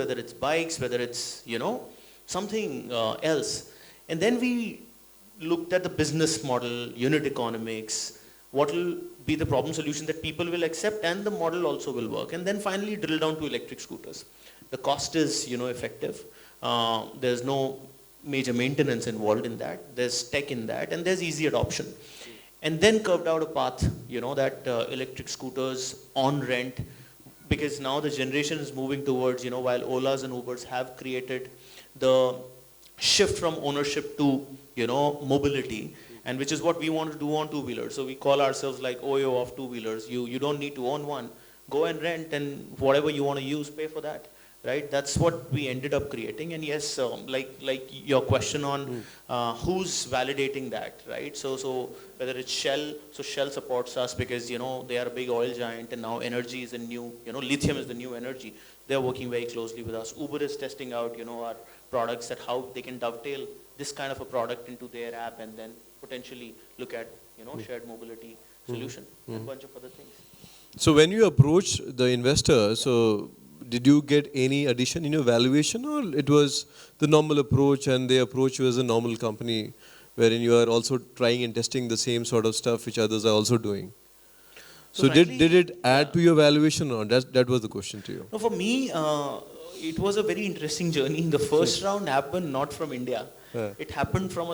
whether it's bikes, whether it's, something else. And then we looked at the business model, unit economics, what will be the problem solution that people will accept, and the model also will work. And then finally drill down to electric scooters. The cost is, effective. There's no major maintenance involved in that. There's tech in that, and there's easy adoption. And then curved out a path, that electric scooters on rent, because now the generation is moving towards, while Olas and Ubers have created the shift from ownership to, mobility, and which is what we want to do on two-wheelers. So we call ourselves like Oyo of two-wheelers. You don't need to own one. Go and rent, and whatever you want to use, pay for that. Right? That's what we ended up creating. And yes, like your question on who's validating that, right? So whether it's Shell, so Shell supports us because, they are a big oil giant, and now energy is a new, lithium is the new energy. They're working very closely with us. Uber is testing out, our products, that how they can dovetail this kind of a product into their app, and then potentially look at, shared mobility solution and a bunch of other things. So when you approach the investor, so did you get any addition in your valuation, or it was the normal approach and they approach you as a normal company wherein you are also trying and testing the same sort of stuff which others are also doing? So frankly, did it add to your valuation, or that was the question to you? No, for me, it was a very interesting journey. The first round happened not from India. It happened from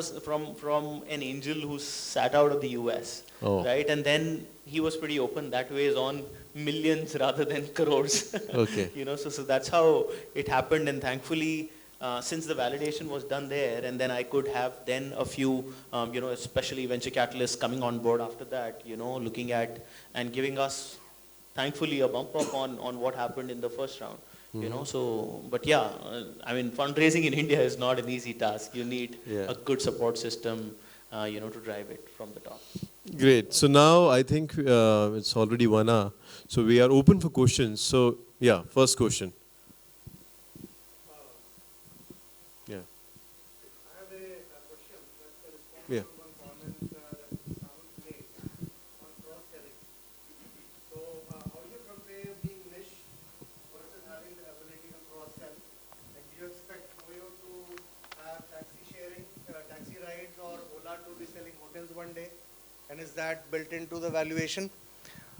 an angel who sat out of the US, right? And then he was pretty open. That way is on millions rather than crores. Okay. So that's how it happened. And thankfully, since the validation was done there, and then I could have then a few, especially venture capitalists coming on board after that, looking at and giving us, thankfully, a bump up on what happened in the first round. But yeah, fundraising in India is not an easy task. You need a good support system, to drive it from the top. Great. So now I think it's already 1 hour. So we are open for questions. So yeah, first question. Yeah. I have a question. That's a response Yeah. to one comment that Rahul made on cross-selling. So, how do you compare being niche versus having the ability to cross-sell? Like, do you expect Oyo to have taxi sharing, taxi rides, or Ola to be selling hotels one day? And is that built into the valuation?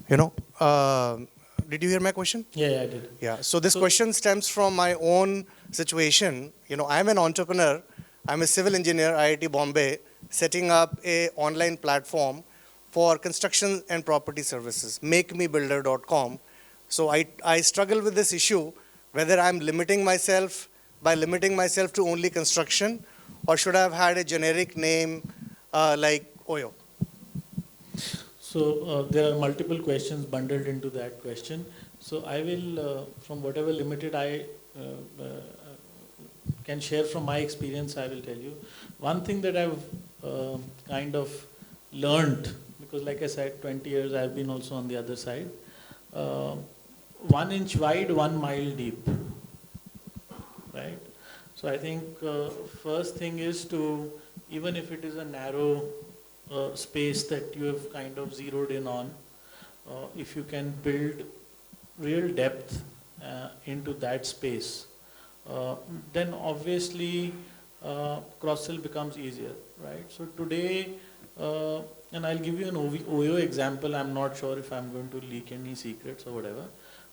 Did you hear my question? Yeah, I did. Yeah. So this question stems from my own situation. I'm an entrepreneur. I'm a civil engineer, IIT Bombay, setting up a online platform for construction and property services, makemebuilder.com. So I struggle with this issue, whether I'm limiting myself to only construction, or should I have had a generic name like Oyo? So there are multiple questions bundled into that question. So I will, from whatever limited I can share from my experience, I will tell you. One thing that I've kind of learned, because like I said, 20 years I've been also on the other side. 1 inch wide, 1 mile deep, right? So I think first thing is to, even if it is a narrow space that you have kind of zeroed in on, if you can build real depth into that space, then obviously cross-sell becomes easier, right? So today, and I'll give you an Oyo example. I'm not sure if I'm going to leak any secrets or whatever.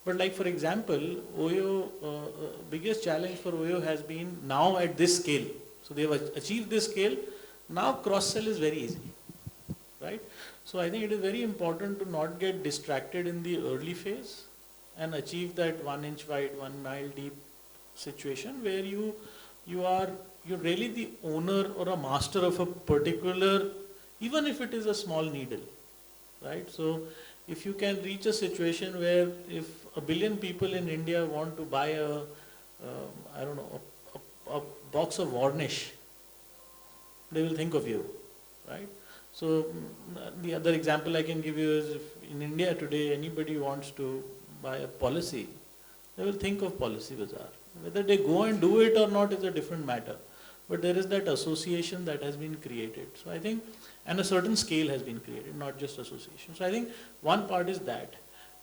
But like for example, Oyo, biggest challenge for Oyo has been now at this scale. So they've achieved this scale. Now cross-sell is very easy, right? So I think it is very important to not get distracted in the early phase and achieve that 1 inch wide, 1 mile deep situation where you're really the owner or a master of a particular, even if it is a small needle, right? So if you can reach a situation where if 1 billion people in India want to buy a box of varnish, they will think of you, right? So the other example I can give you is if in India today anybody wants to buy a policy, they will think of Policy Bazaar. Whether they go and do it or not is a different matter. But there is that association that has been created. So I think, and a certain scale has been created, not just association. So I think one part is that.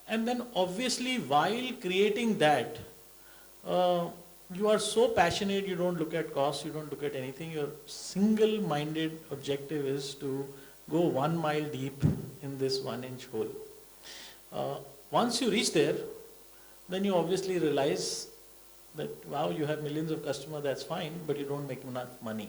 And then obviously while creating that, you are so passionate, you don't look at cost, you don't look at anything. Your single-minded objective is to go 1 mile deep in this 1-inch hole. Once you reach there, then you obviously realize that, wow, you have millions of customers, that's fine, but you don't make enough money.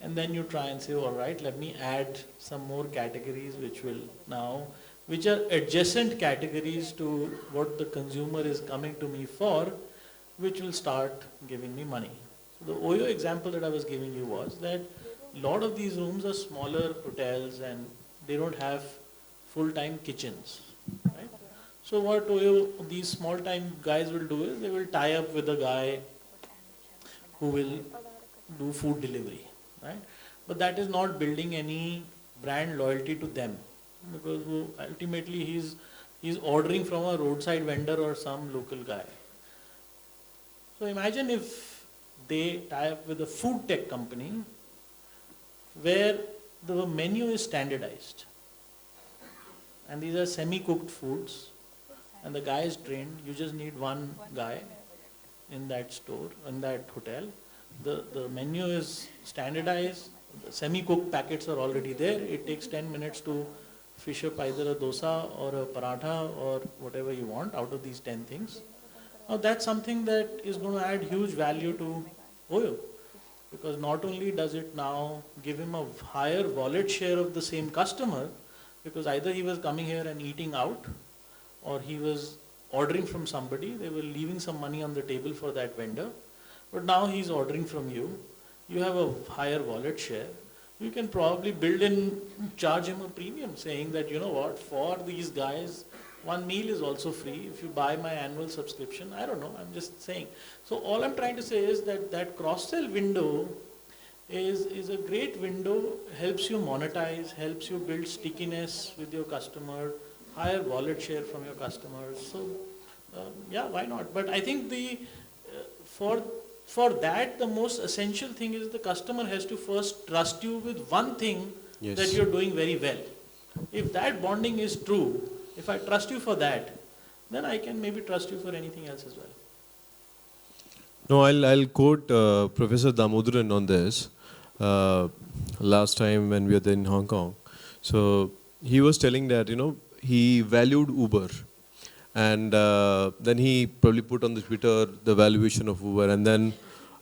And then you try and say, all right, let me add some more categories which are adjacent categories to what the consumer is coming to me for, which will start giving me money. So the Oyo example that I was giving you was that a lot of these rooms are smaller hotels and they don't have full-time kitchens, right? So what Oyo, these small-time guys will do is they will tie up with a guy who will do food delivery, right? But that is not building any brand loyalty to them, because ultimately he's ordering from a roadside vendor or some local guy. So imagine if they tie up with a food tech company where the menu is standardized and these are semi-cooked foods and the guy is trained. You just need one guy in that store, in that hotel. The menu is standardized, the semi-cooked packets are already there. It takes 10 minutes to fish up either a dosa or a paratha or whatever you want out of these 10 things. Now that's something that is going to add huge value to Oyo, because not only does it now give him a higher wallet share of the same customer, because either he was coming here and eating out or he was ordering from somebody, they were leaving some money on the table for that vendor, but now he's ordering from you, you have a higher wallet share. You can probably charge him a premium saying that, you know what, for these guys, one meal is also free if you buy my annual subscription. I don't know, I'm just saying. So all I'm trying to say is that cross-sell window is a great window, helps you monetize, helps you build stickiness with your customer, higher wallet share from your customers. So yeah, why not? But I think for that, the most essential thing is the customer has to first trust you with one thing that you're doing very well. If that bonding is true, if I trust you for that, then I can maybe trust you for anything else as well. No, I'll quote Professor Damodaran on this. Last time when we were there in Hong Kong, so he was telling that, you know, he valued Uber, and then he probably put on the Twitter the valuation of Uber, and then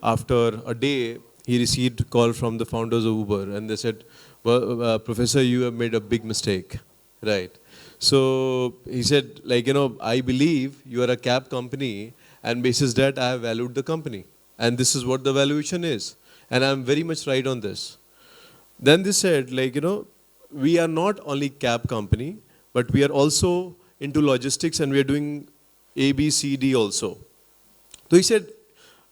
after a day he received a call from the founders of Uber, and they said, well, Professor, you have made a big mistake, right? So he said, like, you know, I believe you are a cab company, and basis that I have valued the company, and this is what the valuation is, and I'm very much right on this. Then they said, like, you know, we are not only cab company, but we are also into logistics, and we are doing A, B, C, D also. So he said,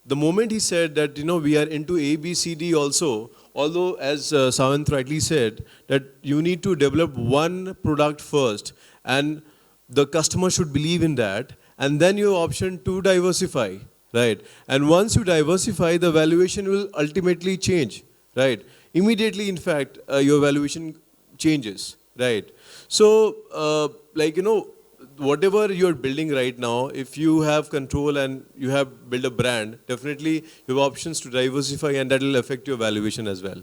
the moment he said that, you know, we are into A, B, C, D also, although as Sawant rightly said, that you need to develop one product first, and the customer should believe in that, and then you have option to diversify, right? And once you diversify, the valuation will ultimately change, right? Immediately, in fact, your valuation changes, right? So, like, you know, whatever you're building right now, if you have control and you have built a brand, definitely you have options to diversify, and that will affect your valuation as well.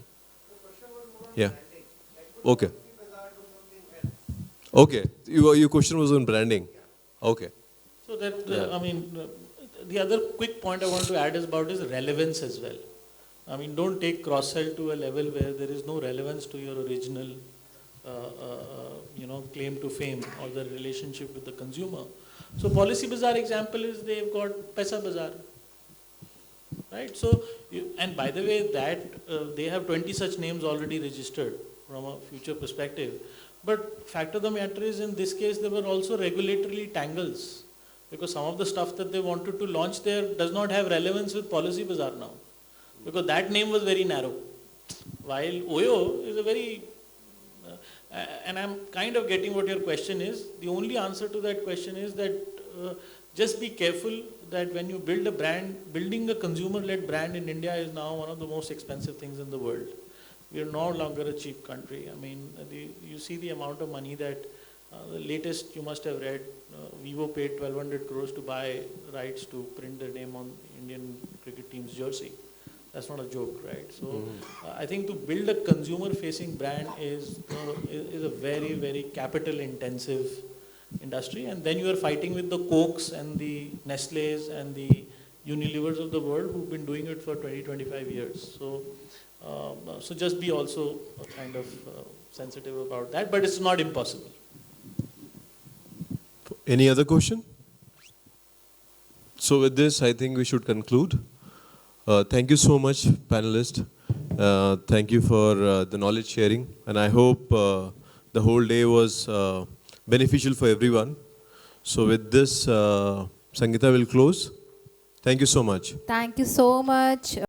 Yeah. Okay. Okay. Your question was on branding. Okay. So that, the other quick point I want to add is relevance as well. I mean, don't take cross-sell to a level where there is no relevance to your original claim to fame or the relationship with the consumer. So Policybazaar example is they've got Paisabazaar, right? So, and by the way, that they have 20 such names already registered from a future perspective. But fact of the matter is, in this case, there were also regulatory tangles, because some of the stuff that they wanted to launch there does not have relevance with Policybazaar now, because that name was very narrow. While Oyo is a very and I'm kind of getting what your question is. The only answer to that question is that just be careful that when you build a brand, building a consumer-led brand in India is now one of the most expensive things in the world. We are no longer a cheap country. I mean, you see the amount of money that The latest you must have read, Vivo paid 1,200 crores to buy rights to print their name on Indian cricket team's jersey. That's not a joke, right? So I think to build a consumer-facing brand is a very, very capital-intensive industry, and then you are fighting with the Cokes and the Nestle's and the Unilevers of the world who've been doing it for 20, 25 years. So just be also kind of sensitive about that, but it's not impossible. Any other question? So with this, I think we should conclude. Thank you so much, panelists. Thank you for the knowledge sharing, and I hope the whole day was beneficial for everyone. So with this, Sangeeta will close. Thank you so much. Thank you so much.